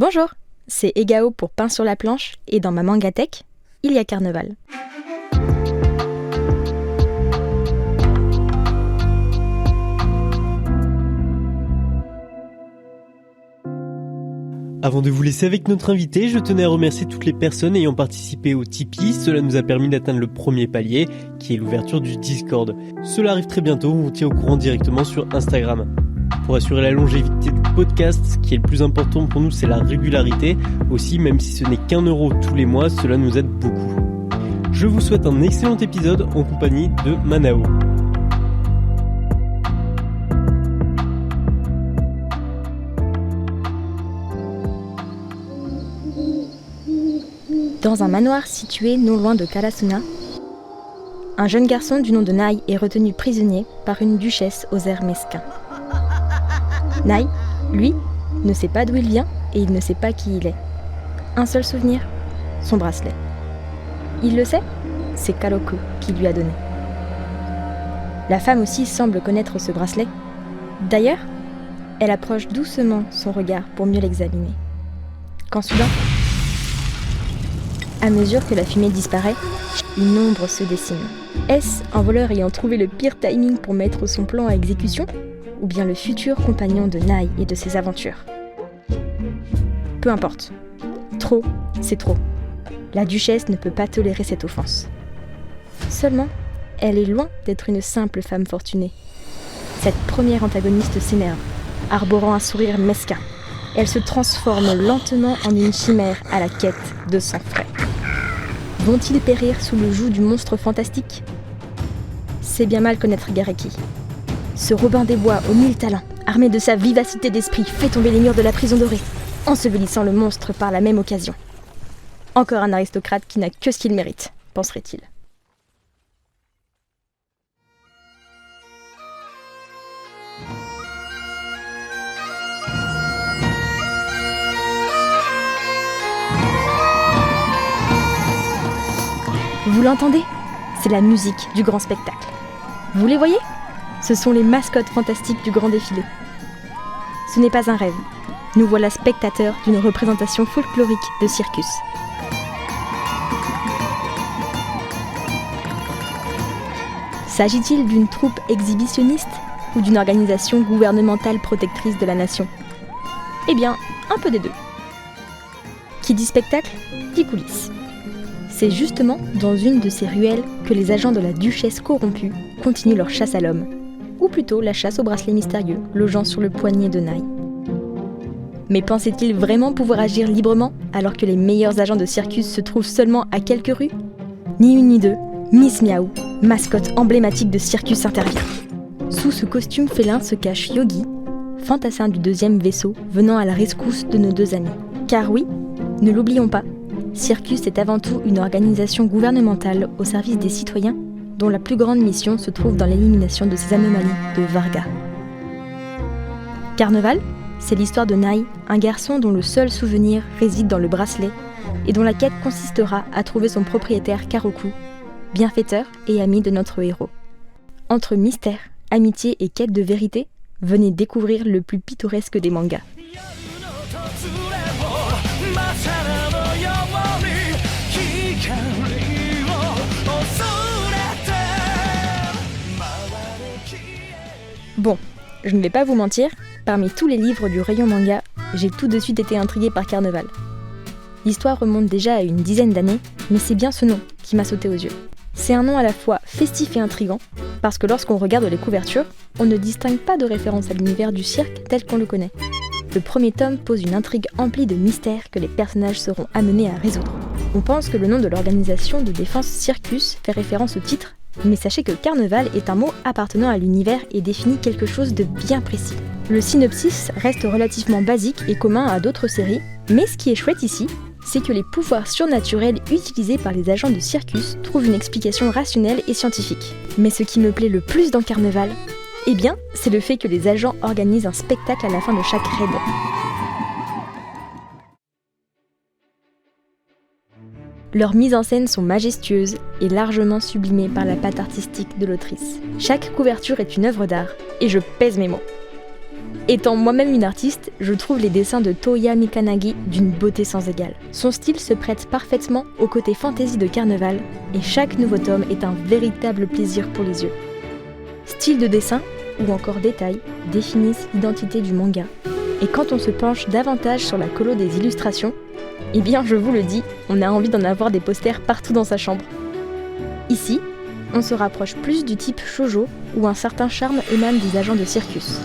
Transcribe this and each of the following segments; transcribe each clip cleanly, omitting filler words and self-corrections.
Bonjour, c'est Egao pour Pain sur la planche et dans ma mangatech, il y a Carneval. Avant de vous laisser avec notre invité, je tenais à remercier toutes les personnes ayant participé au Tipeee. Cela nous a permis d'atteindre le premier palier, qui est l'ouverture du Discord. Cela arrive très bientôt, on vous tient au courant directement sur Instagram. Pour assurer la longévité du podcast, ce qui est le plus important pour nous, c'est la régularité. Aussi, même si ce n'est qu'1 € tous les mois, cela nous aide beaucoup. Je vous souhaite un excellent épisode en compagnie de Manao. Dans un manoir situé non loin de Karasuna, un jeune garçon du nom de Nai est retenu prisonnier par une duchesse aux airs mesquins. Nai, lui, ne sait pas d'où il vient et il ne sait pas qui il est. Un seul souvenir, son bracelet. Il le sait, c'est Karoku qui lui a donné. La femme aussi semble connaître ce bracelet. D'ailleurs, elle approche doucement son regard pour mieux l'examiner. Quand soudain, à mesure que la fumée disparaît, une ombre se dessine. Est-ce un voleur ayant trouvé le pire timing pour mettre son plan à exécution ? Ou bien le futur compagnon de Nai et de ses aventures ? Peu importe. Trop, c'est trop. La duchesse ne peut pas tolérer cette offense. Seulement, elle est loin d'être une simple femme fortunée. Cette première antagoniste s'énerve, arborant un sourire mesquin. Elle se transforme lentement en une chimère à la quête de sang frais. Vont-ils périr sous le joug du monstre fantastique ? C'est bien mal connaître Gareki. Ce Robin des Bois aux 1000 talents, armé de sa vivacité d'esprit, fait tomber les murs de la prison dorée, ensevelissant le monstre par la même occasion. Encore un aristocrate qui n'a que ce qu'il mérite, penserait-il. Vous l'entendez ? C'est la musique du grand spectacle. Vous les voyez ? Ce sont les mascottes fantastiques du grand défilé. Ce n'est pas un rêve. Nous voilà spectateurs d'une représentation folklorique de circus. S'agit-il d'une troupe exhibitionniste ou d'une organisation gouvernementale protectrice de la nation ? Eh bien, un peu des deux. Qui dit spectacle, dit coulisses. C'est justement dans une de ces ruelles que les agents de la duchesse corrompue continuent leur chasse à l'homme, ou plutôt la chasse au bracelet mystérieux logeant sur le poignet de Nai. Mais pensaient-ils vraiment pouvoir agir librement alors que les meilleurs agents de circus se trouvent seulement à quelques rues ? Ni une ni deux, Miss Miaou, mascotte emblématique de circus, intervient. Sous ce costume félin se cache Yogi, fantassin du 2e vaisseau venant à la rescousse de nos 2 amis. Car oui, ne l'oublions pas, Circus est avant tout une organisation gouvernementale au service des citoyens dont la plus grande mission se trouve dans l'élimination de ces anomalies de Varga. Carneval, c'est l'histoire de Nai, un garçon dont le seul souvenir réside dans le bracelet et dont la quête consistera à trouver son propriétaire Karoku, bienfaiteur et ami de notre héros. Entre mystère, amitié et quête de vérité, venez découvrir le plus pittoresque des mangas. Bon, je ne vais pas vous mentir, parmi tous les livres du rayon manga, j'ai tout de suite été intriguée par Carneval. L'histoire remonte déjà à une dizaine d'années, mais c'est bien ce nom qui m'a sauté aux yeux. C'est un nom à la fois festif et intrigant, parce que lorsqu'on regarde les couvertures, on ne distingue pas de référence à l'univers du cirque tel qu'on le connaît. Le premier tome pose une intrigue emplie de mystères que les personnages seront amenés à résoudre. On pense que le nom de l'organisation de défense Circus fait référence au titre, mais sachez que Carneval est un mot appartenant à l'univers et définit quelque chose de bien précis. Le synopsis reste relativement basique et commun à d'autres séries, mais ce qui est chouette ici, c'est que les pouvoirs surnaturels utilisés par les agents de circus trouvent une explication rationnelle et scientifique. Mais ce qui me plaît le plus dans Carneval, eh bien, c'est le fait que les agents organisent un spectacle à la fin de chaque raid. Leurs mises en scène sont majestueuses et largement sublimées par la patte artistique de l'autrice. Chaque couverture est une œuvre d'art, et je pèse mes mots. Étant moi-même une artiste, je trouve les dessins de Toya Mikanagi d'une beauté sans égale. Son style se prête parfaitement au côté fantasy de Carneval, et chaque nouveau tome est un véritable plaisir pour les yeux. Style de dessin ou encore détails définissent l'identité du manga. Et quand on se penche davantage sur la colo des illustrations, eh bien je vous le dis, on a envie d'en avoir des posters partout dans sa chambre. Ici, on se rapproche plus du type shoujo où un certain charme émane des agents de circus.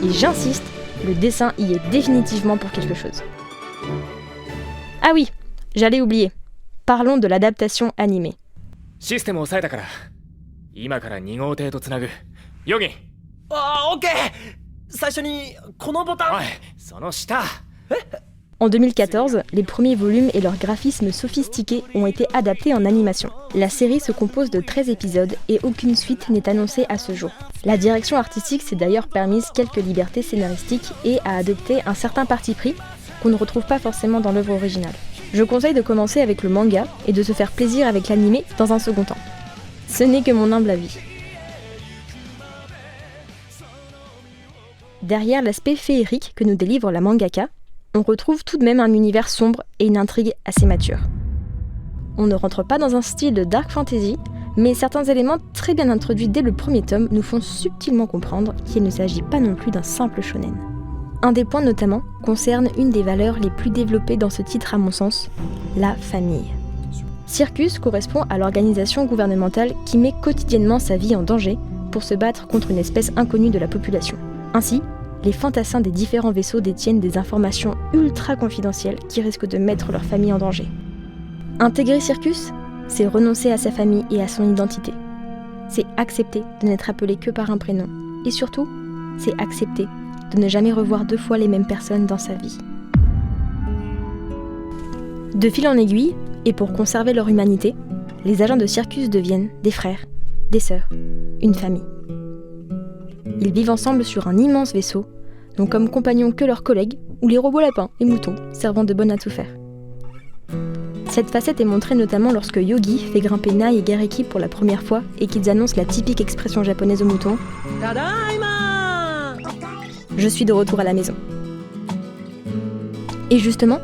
Et j'insiste, le dessin y est définitivement pour quelque chose. Ah oui, j'allais oublier. Parlons de l'adaptation animée. システムを押さえたから今から2号艇とつなぐヨギンオッケー最初にこのボタンおいその下 En 2014, les premiers volumes et leurs graphismes sophistiqués ont été adaptés en animation. La série se compose de 13 épisodes et aucune suite n'est annoncée à ce jour. La direction artistique s'est d'ailleurs permise quelques libertés scénaristiques et a adopté un certain parti pris qu'on ne retrouve pas forcément dans l'œuvre originale. Je conseille de commencer avec le manga et de se faire plaisir avec l'animé dans un second temps. Ce n'est que mon humble avis. Derrière l'aspect féerique que nous délivre la mangaka, on retrouve tout de même un univers sombre et une intrigue assez mature. On ne rentre pas dans un style de dark fantasy, mais certains éléments très bien introduits dès le premier tome nous font subtilement comprendre qu'il ne s'agit pas non plus d'un simple shonen. Un des points notamment concerne une des valeurs les plus développées dans ce titre à mon sens, la famille. Circus correspond à l'organisation gouvernementale qui met quotidiennement sa vie en danger pour se battre contre une espèce inconnue de la population. Ainsi, les fantassins des différents vaisseaux détiennent des informations ultra confidentielles qui risquent de mettre leur famille en danger. Intégrer Circus, c'est renoncer à sa famille et à son identité. C'est accepter de n'être appelé que par un prénom. Et surtout, c'est accepter de ne jamais revoir 2 fois les mêmes personnes dans sa vie. De fil en aiguille, et pour conserver leur humanité, les agents de Circus deviennent des frères, des sœurs, une famille. Ils vivent ensemble sur un immense vaisseau, n'ont comme compagnons que leurs collègues ou les robots lapins et moutons, servant de bonnes à tout faire. Cette facette est montrée notamment lorsque Yogi fait grimper Nai et Gareki pour la première fois et qu'ils annoncent la typique expression japonaise au mouton « Tadaima !»« Je suis de retour à la maison ». Et justement,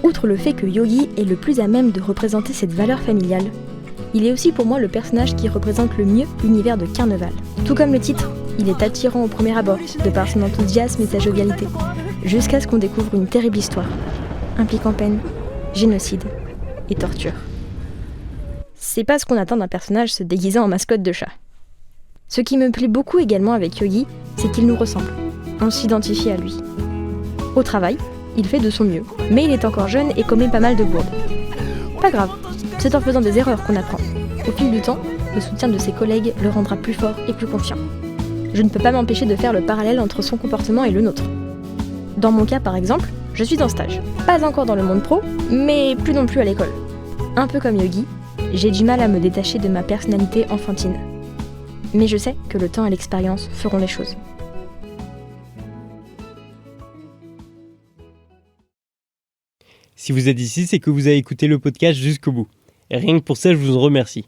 outre le fait que Yogi est le plus à même de représenter cette valeur familiale, il est aussi pour moi le personnage qui représente le mieux l'univers de Carneval. Tout comme le titre, il est attirant au premier abord, de par son enthousiasme et sa jovialité, jusqu'à ce qu'on découvre une terrible histoire, impliquant peine, génocide et torture. C'est pas ce qu'on attend d'un personnage se déguisant en mascotte de chat. Ce qui me plaît beaucoup également avec Yogi, c'est qu'il nous ressemble. On s'identifie à lui. Au travail, il fait de son mieux, mais il est encore jeune et commet pas mal de bourdes. Pas grave, c'est en faisant des erreurs qu'on apprend. Au fil du temps, le soutien de ses collègues le rendra plus fort et plus confiant. Je ne peux pas m'empêcher de faire le parallèle entre son comportement et le nôtre. Dans mon cas par exemple, je suis en stage. Pas encore dans le monde pro, mais plus non plus à l'école. Un peu comme Yogi, j'ai du mal à me détacher de ma personnalité enfantine. Mais je sais que le temps et l'expérience feront les choses. Si vous êtes ici, c'est que vous avez écouté le podcast jusqu'au bout. Et rien que pour ça, je vous en remercie.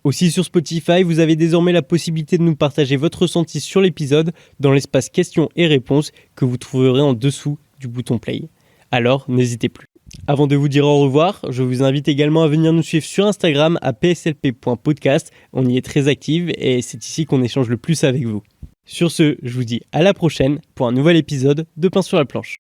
Aussi sur Spotify, vous avez désormais la possibilité de nous partager votre ressenti sur l'épisode dans l'espace questions et réponses que vous trouverez en dessous du bouton play. Alors, n'hésitez plus. Avant de vous dire au revoir, je vous invite également à venir nous suivre sur Instagram à pslp.podcast. On y est très actifs et c'est ici qu'on échange le plus avec vous. Sur ce, je vous dis à la prochaine pour un nouvel épisode de Pain sur la planche.